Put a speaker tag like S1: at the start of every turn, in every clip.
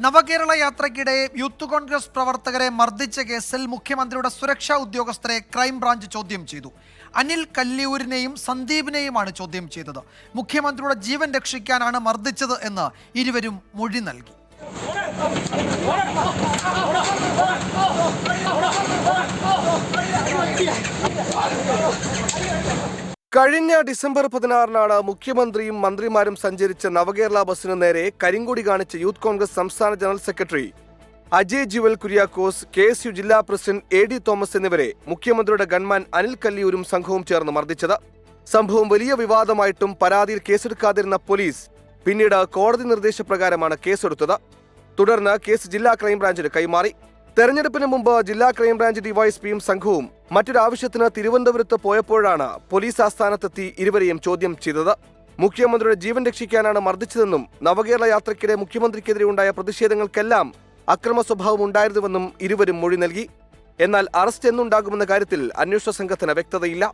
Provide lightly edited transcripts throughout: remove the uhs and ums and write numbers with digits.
S1: നവകേരള യാത്രയ്ക്കിടെ യൂത്ത് കോൺഗ്രസ് പ്രവർത്തകരെ മർദ്ദിച്ച കേസിൽ മുഖ്യമന്ത്രിയുടെ സുരക്ഷാ ഉദ്യോഗസ്ഥരെ ക്രൈംബ്രാഞ്ച് ചോദ്യം ചെയ്തു. അനിൽ കല്ലിയൂരിനെയും സന്ദീപിനെയുമാണ് ചോദ്യം ചെയ്തത്. മുഖ്യമന്ത്രിയുടെ ജീവൻ രക്ഷിക്കാനാണ് മർദ്ദിച്ചത് എന്ന് ഇരുവരും മൊഴി നൽകി.
S2: കഴിഞ്ഞ ഡിസംബർ 16-നാണ് മുഖ്യമന്ത്രിയും മന്ത്രിമാരും സഞ്ചരിച്ച നവകേരള ബസിനു നേരെ കരിങ്കൊടി കാണിച്ച യൂത്ത് കോൺഗ്രസ് സംസ്ഥാന general secretary Ajay Jewel Kuriakose, KSU ജില്ലാ പ്രസിഡന്റ് AD തോമസ് എന്നിവരെ മുഖ്യമന്ത്രിയുടെ ഗൺമാൻ അനിൽ കല്ലിയൂരും സംഘവും ചേർന്ന് മർദ്ദിച്ചത്. സംഭവം വലിയ വിവാദമായിട്ടും പരാതിയിൽ കേസെടുക്കാതിരുന്ന പോലീസ് പിന്നീട് കോടതി നിർദ്ദേശപ്രകാരമാണ് കേസെടുത്തത്. തുടർന്ന് കേസ് ജില്ലാ ക്രൈംബ്രാഞ്ചിന് കൈമാറി. തെരഞ്ഞെടുപ്പിന് മുമ്പ് ജില്ലാ ക്രൈംബ്രാഞ്ച് ഡിവൈഎസ്പിയും സംഘവും മറ്റൊരാവശ്യത്തിന് തിരുവനന്തപുരത്ത് പോയപ്പോഴാണ് പോലീസ് ആസ്ഥാനത്തെത്തി ഇരുവരെയും ചോദ്യം ചെയ്തത്. മുഖ്യമന്ത്രിയുടെ ജീവൻ രക്ഷിക്കാനാണ് മർദ്ദിച്ചതെന്നും നവകേരള യാത്രയ്ക്കിടെ മുഖ്യമന്ത്രിക്കെതിരെ ഉണ്ടായ പ്രതിഷേധങ്ങൾക്കെല്ലാം അക്രമ സ്വഭാവം ഉണ്ടായിരുന്നുവെന്നും ഇരുവരും മൊഴി നൽകി. എന്നാൽ അറസ്റ്റ് എന്നുണ്ടാകുമെന്ന കാര്യത്തിൽ അന്വേഷണ സംഘത്തിന് വ്യക്തതയില്ല.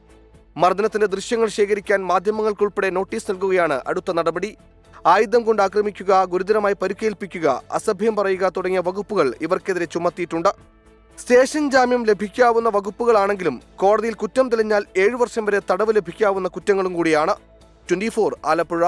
S2: മർദ്ദനത്തിന്റെ ദൃശ്യങ്ങൾ ശേഖരിക്കാൻ മാധ്യമങ്ങൾക്കുൾപ്പെടെ നോട്ടീസ് നൽകുകയാണ് അടുത്ത നടപടി. ആയുധം കൊണ്ട് ആക്രമിക്കുക, ഗുരുതരമായി പരിക്കേൽപ്പിക്കുക, അസഭ്യം പറയുക തുടങ്ങിയ വകുപ്പുകൾ ഇവർക്കെതിരെ ചുമത്തിയിട്ടുണ്ട്. സ്റ്റേഷൻ ജാമ്യം ലഭിക്കാവുന്ന വകുപ്പുകളാണെങ്കിലും കോടതിയിൽ കുറ്റം തെളിഞ്ഞാൽ 7 വർഷം വരെ തടവ് ലഭിക്കാവുന്ന കുറ്റങ്ങളും കൂടിയാണ്. 24 ആലപ്പുഴ.